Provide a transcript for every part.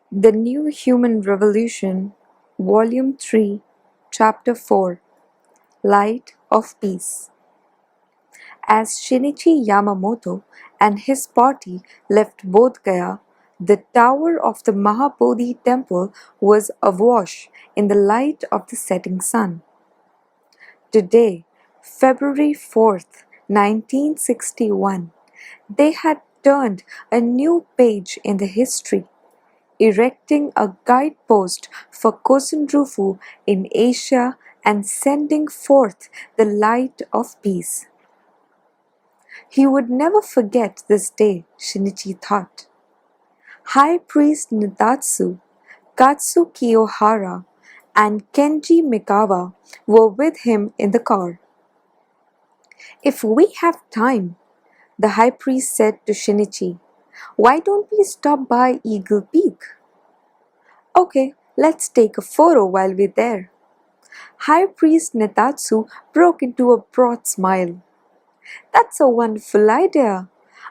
The New Human Revolution, Volume 3, Chapter 4, Light of Peace. As Shinichi Yamamoto and his party left Bodh Gaya, the tower of the Mahabodhi temple was awash in the light of the setting sun. Today, February 4th, 1961, they had turned a new page in the history, erecting a guidepost for Kosenrufu in Asia and sending forth the light of peace. He would never forget this day, Shinichi thought. High Priest Nitatsu, Katsu Kiyohara, and Kenji Mikawa were with him in the car. If we have time, the High Priest said to Shinichi, why don't we stop by Eagle Peak? Okay, let's take a photo while we're there. High Priest Nitatsu broke into a broad smile. That's a wonderful idea.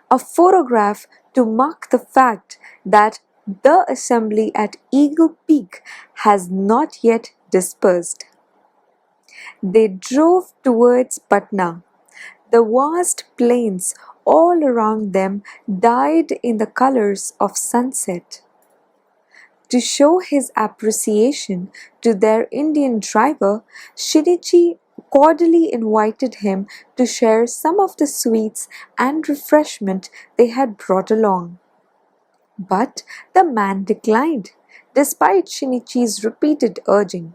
A photograph to mark the fact that the assembly at Eagle Peak has not yet dispersed. They drove towards Patna. The vast plains all around them dyed in the colors of sunset. To show his appreciation to their Indian driver, Shinichi cordially invited him to share some of the sweets and refreshment they had brought along. But the man declined, despite Shinichi's repeated urging.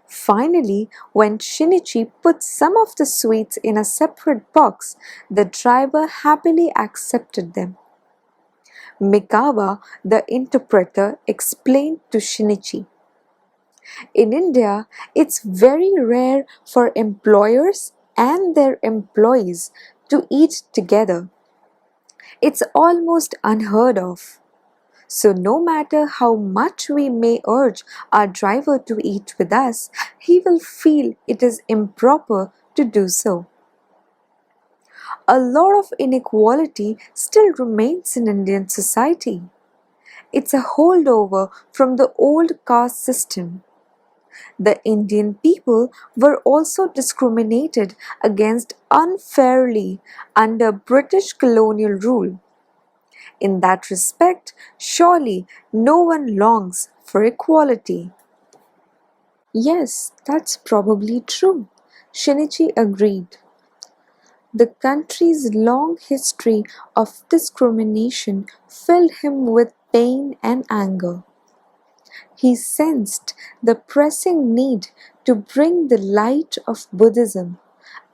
Finally, when Shinichi put some of the sweets in a separate box, the driver happily accepted them. Mikawa, the interpreter, explained to Shinichi. In India, it's very rare for employers and their employees to eat together. It's almost unheard of. So, no matter how much we may urge our driver to eat with us, he will feel it is improper to do so. A lot of inequality still remains in Indian society. It's a holdover from the old caste system. The Indian people were also discriminated against unfairly under British colonial rule. In that respect, surely no one longs for equality. Yes, that's probably true, Shinichi agreed. The country's long history of discrimination filled him with pain and anger. He sensed the pressing need to bring the light of Buddhism,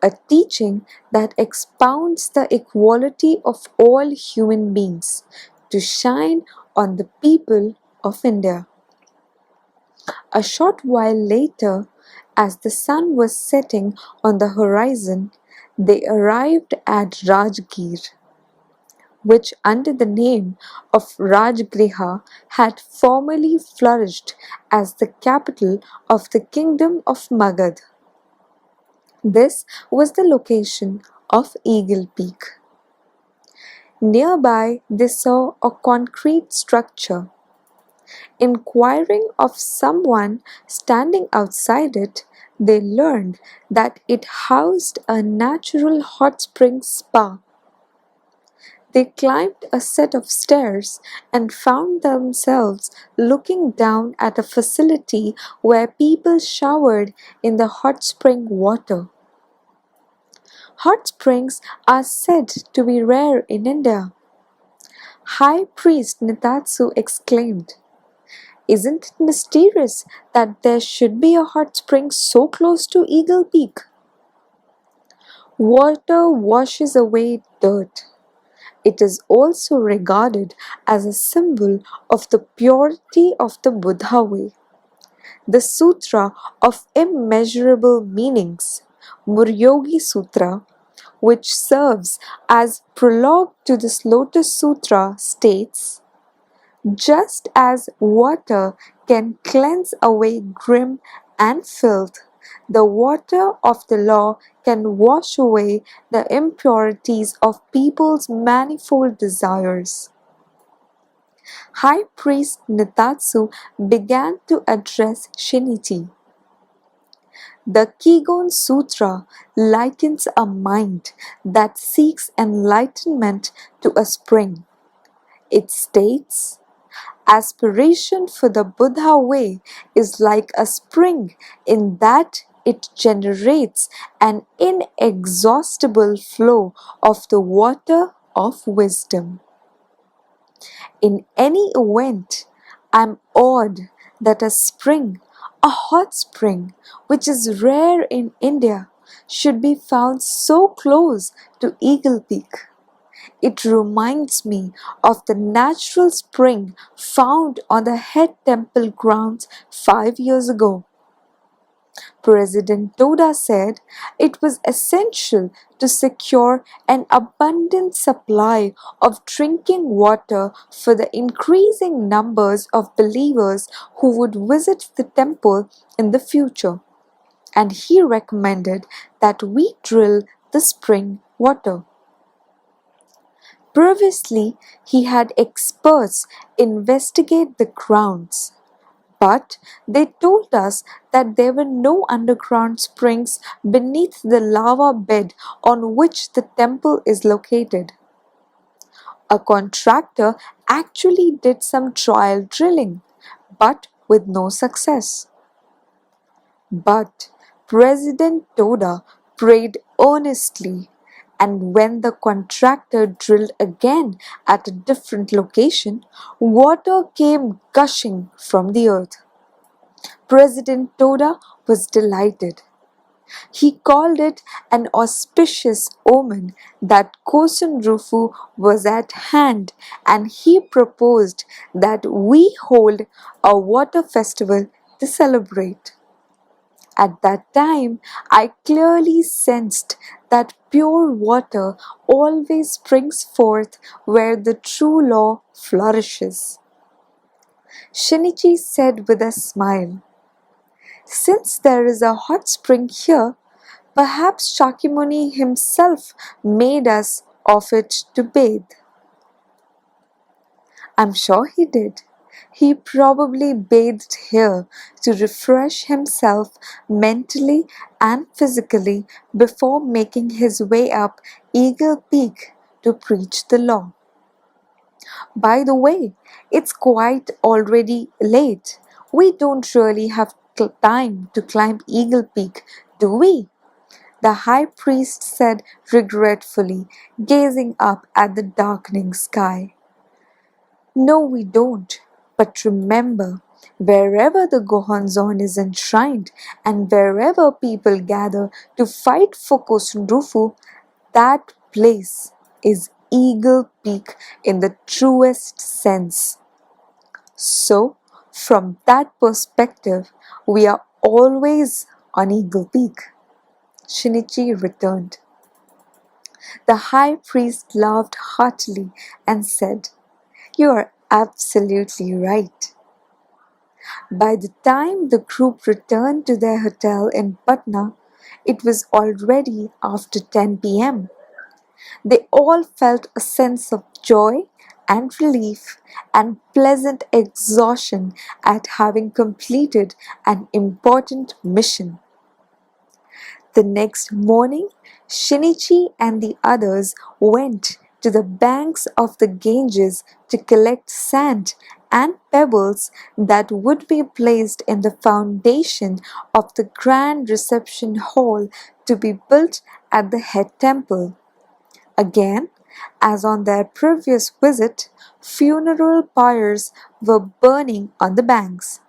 a teaching that expounds the equality of all human beings, to shine on the people of India. A short while later, as the sun was setting on the horizon, they arrived at Rajgir, which under the name of Rajgriha had formerly flourished as the capital of the kingdom of Magad. This was the location of Eagle Peak. Nearby, they saw a concrete structure. Inquiring of someone standing outside it, they learned that it housed a natural hot spring spa. They climbed a set of stairs and found themselves looking down at a facility where people showered in the hot spring water. Hot springs are said to be rare in India. High Priest Nitatsu exclaimed, isn't it mysterious that there should be a hot spring so close to Eagle Peak? Water washes away dirt. It is also regarded as a symbol of the purity of the Buddha way. The Sutra of Immeasurable Meanings, Muryogi Sutra, which serves as prologue to this Lotus Sutra, states, just as water can cleanse away grime and filth, the water of the law can wash away the impurities of people's manifold desires. High Priest Nitatsu began to address Shinichi. The Kigon Sutra likens a mind that seeks enlightenment to a spring. It states, aspiration for the Buddha way is like a spring in that it generates an inexhaustible flow of the water of wisdom. In any event, I'm awed that a spring, a hot spring, which is rare in India, should be found so close to Eagle Peak. It reminds me of the natural spring found on the head temple grounds 5 years ago. President Toda said it was essential to secure an abundant supply of drinking water for the increasing numbers of believers who would visit the temple in the future, and he recommended that we drill the spring water. Previously, he had experts investigate the grounds, but they told us that there were no underground springs beneath the lava bed on which the temple is located. A contractor actually did some trial drilling, but with no success. But President Toda prayed earnestly, and when the contractor drilled again at a different location, water came gushing from the earth. President Toda was delighted. He called it an auspicious omen that Kosen Rufu was at hand, and he proposed that we hold a water festival to celebrate. At that time, I clearly sensed that pure water always springs forth where the true law flourishes. Shinichi said with a smile, since there is a hot spring here, perhaps Shakyamuni himself made us of it to bathe. I'm sure he did. He probably bathed here to refresh himself mentally and physically before making his way up Eagle Peak to preach the law. By the way, it's quite already late. We don't really have time to climb Eagle Peak, do we? The high priest said regretfully, gazing up at the darkening sky. No, we don't. But remember, wherever the Gohonzon is enshrined and wherever people gather to fight for Kosunrufu, that place is Eagle Peak in the truest sense. So, from that perspective, we are always on Eagle Peak. Shinichi returned. The high priest laughed heartily and said, you are absolutely right. By the time the group returned to their hotel in Patna, it was already after 10 p.m. They all felt a sense of joy and relief and pleasant exhaustion at having completed an important mission. The next morning, Shinichi and the others went to the banks of the Ganges to collect sand and pebbles that would be placed in the foundation of the grand reception hall to be built at the head temple. Again, as on their previous visit, funeral pyres were burning on the banks.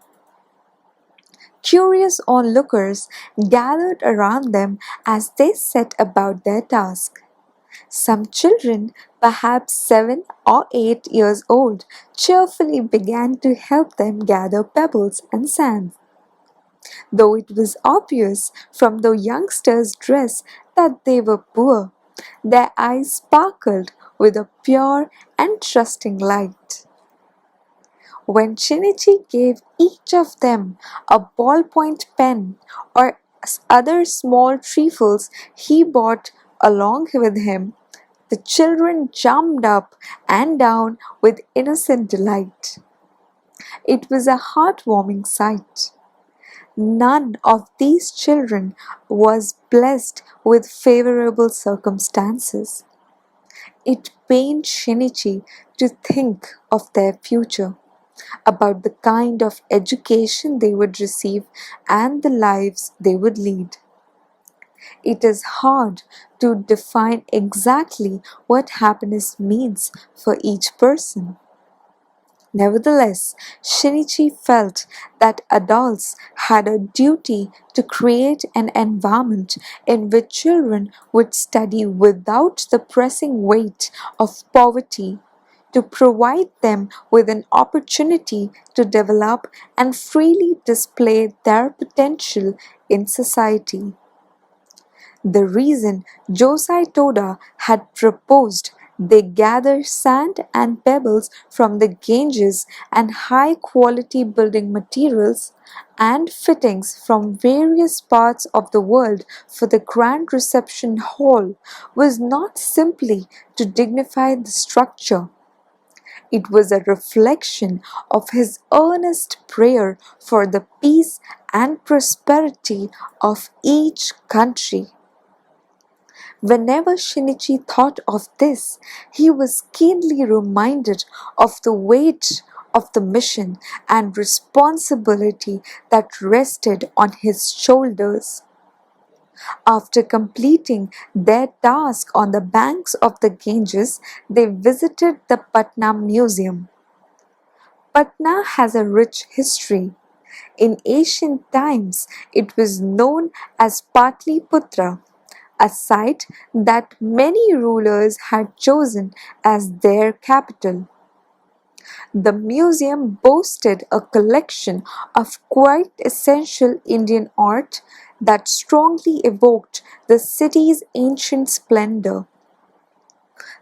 Curious onlookers gathered around them as they set about their task. Some children, perhaps 7 or 8 years old, cheerfully began to help them gather pebbles and sand. Though it was obvious from the youngsters' dress that they were poor, their eyes sparkled with a pure and trusting light. When Shinichi gave each of them a ballpoint pen or other small trifles he brought along with him, The children jumped up and down with innocent delight. It was a heartwarming sight. None of these children was blessed with favorable circumstances. It pained Shinichi to think of their future, about the kind of education they would receive and the lives they would lead. It is hard to define exactly what happiness means for each person. Nevertheless, Shinichi felt that adults had a duty to create an environment in which children would study without the pressing weight of poverty, to provide them with an opportunity to develop and freely display their potential in society. The reason Josei Toda had proposed they gather sand and pebbles from the Ganges and high quality building materials and fittings from various parts of the world for the grand reception hall was not simply to dignify the structure. It was a reflection of his earnest prayer for the peace and prosperity of each country. Whenever Shinichi thought of this, he was keenly reminded of the weight of the mission and responsibility that rested on his shoulders. After completing their task on the banks of the Ganges, they visited the Patna Museum. Patna has a rich history. In ancient times, it was known as Patliputra, a site that many rulers had chosen as their capital. The museum boasted a collection of quite essential Indian art that strongly evoked the city's ancient splendor.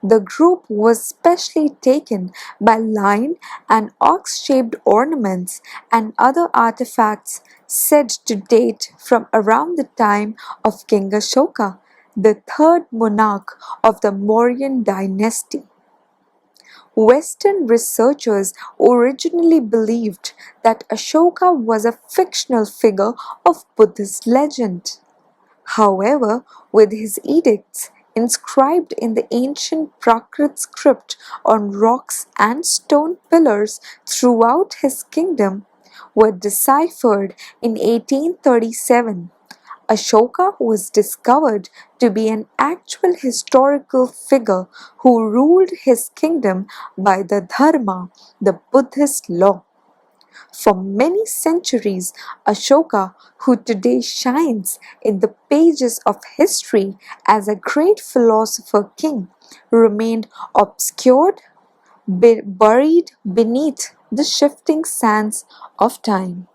The group was specially taken by lion and ox-shaped ornaments and other artifacts said to date from around the time of King Ashoka, the third monarch of the Mauryan dynasty. Western researchers originally believed that Ashoka was a fictional figure of Buddhist legend. However, with his edicts inscribed in the ancient Prakrit script on rocks and stone pillars throughout his kingdom were deciphered in 1837, Ashoka was discovered to be an actual historical figure who ruled his kingdom by the Dharma, the Buddhist law. For many centuries, Ashoka, who today shines in the pages of history as a great philosopher king, remained obscured, buried beneath the shifting sands of time.